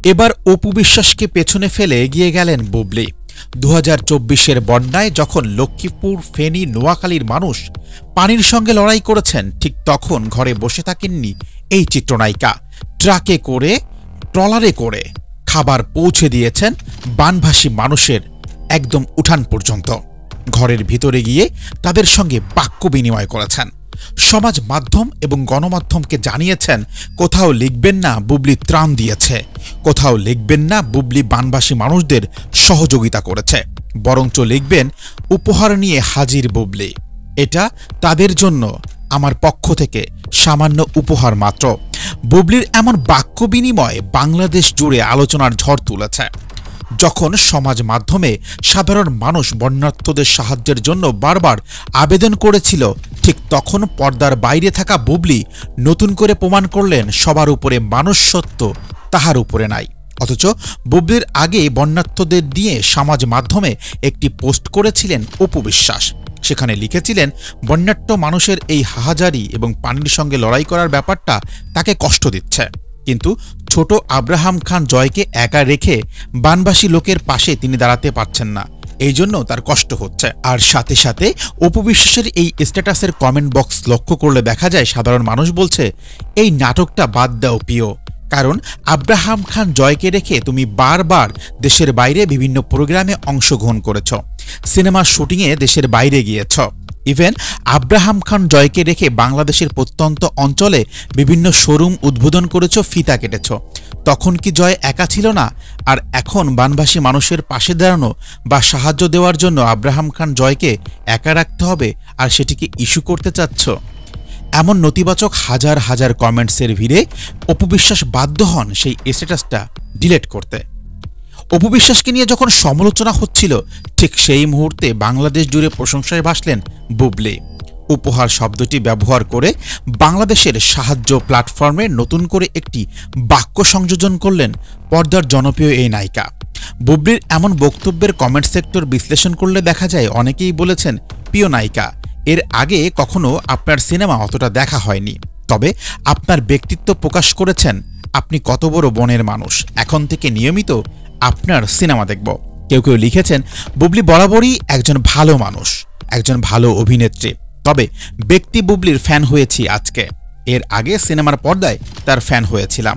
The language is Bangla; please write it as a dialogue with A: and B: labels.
A: এবার অপু বিশ্বাসকে পেছনে ফেলে এগিয়ে গেলেন বুবলি। 2024-এর বন্যায় যখন লক্ষ্মীপুর, ফেনী, নোয়াখালীর মানুষ পানির সঙ্গে লড়াই করেছেন, ঠিক তখন ঘরে বসে থাকেননি এই চিত্রনায়িকা। ট্রাকে করে, ট্রলারে করে খাবার পৌঁছে দিয়েছেন বানভাসী মানুষের একদম উঠান পর্যন্ত। ঘরের ভিতরে গিয়ে তাদের সঙ্গে বাক্য বিনিময় করেছেন। সমাজ মাধ্যম এবং গণমাধ্যমকে জানিয়েছেন, কোথাও লিখবেন না বুবলি ত্রাণ দিয়েছে, কোথাও লিখবেন না বুবলি বানভাসী মানুষদের সহযোগিতা করেছে, বরঞ্চ লিখবেন উপহার নিয়ে হাজির বুবলি। এটা তাদের জন্য আমার পক্ষ থেকে সামান্য উপহার মাত্র। বুবলির এমন বাক্য বিনিময় বাংলাদেশ জুড়ে আলোচনার ঝড় তুলেছে। যখন সমাজ মাধ্যমে সাধারণ মানুষ বন্যার্তদের সাহায্যের জন্য বারবার আবেদন করেছিল, ঠিক তখন পর্দার বাইরে থাকা বুবলি নতুন করে প্রমাণ করলেন সবার উপরে মানুষ সত্য, তাহার উপরে নাই। অথচ বুবলির আগে বন্যার্তদের দিয়ে সমাজ মাধ্যমে একটি পোস্ট করেছিলেন অপু বিশ্বাস। সেখানে লিখেছিলেন, বন্যার্ত মানুষের এই হাহাজারি এবং পানির সঙ্গে লড়াই করার ব্যাপারটা তাকে কষ্ট দিচ্ছে, কিন্তু ছোট আব্রাহাম খান জয়কে একা রেখে বানবাসী লোকের পাশে তিনি দাঁড়াতে পারছেন না, এই জন্য তার কষ্ট হচ্ছে। আর সাথে সাথে অপু বিশ্বাসের এই স্ট্যাটাসের কমেন্ট বক্স লক্ষ্য করলে দেখা যায় সাধারণ মানুষ বলছে, এই নাটকটা বাদ দাও প্রিয়, কারণ আব্রাহাম খান জয়কে রেখে তুমি বারবার দেশের বাইরে বিভিন্ন প্রোগ্রামে অংশগ্রহণ করেছ, সিনেমার শুটিংয়ে দেশের বাইরে গিয়েছ, ইভেন আব্রাহাম খান জয়কে রেখে বাংলাদেশের প্রত্যন্ত অঞ্চলে বিভিন্ন শোরুম উদ্বোধন করেছ, ফিতা কেটেছ। তখন কি জয় একা ছিল না? আর এখন বানভাসী মানুষের পাশে দাঁড়ানো বা সাহায্য দেওয়ার জন্য আব্রাহাম খান জয়কে একা রাখতে হবে, আর সেটিকে ইস্যু করতে চাচ্ছ? এমন নেতিবাচক হাজার হাজার কমেন্টসের ভিড়ে অপু বিশ্বাস বাধ্য হন সেই স্ট্যাটাসটা ডিলিট করতে। অপু বিশ্বাসকে নিয়ে যখন সমালোচনা হচ্ছিল, ঠিক সেই মুহূর্তে বাংলাদেশ জুড়ে প্রশংসায় ভাসলেন বুবলি। উপহার শব্দটি ব্যবহার করে বাংলাদেশের সাহায্য প্ল্যাটফর্মে নতুন করে একটি বাক্য সংযোজন করলেন পর্দার জনপ্রিয় এই নায়িকা। বুবলির এমন বক্তব্যের কমেন্ট সেক্টর বিশ্লেষণ করলে দেখা যায় অনেকেই বলেছেন, প্রিয় নায়িকা, এর আগে কখনো আপনার সিনেমা অতটা দেখা হয়নি, তবে আপনার ব্যক্তিত্ব প্রকাশ করেছেন, আপনি কত বড় বনের মানুষ, এখন থেকে নিয়মিত আপনার সিনেমা দেখব। কেউ কেউ লিখেছেন, বুবলি বরাবরই একজন ভালো মানুষ, একজন ভালো অভিনেত্রী, তবে ব্যক্তি বুবলির ফ্যান হয়েছি আজকে, এর আগে সিনেমার পর্দায় তার ফ্যান হয়েছিলাম।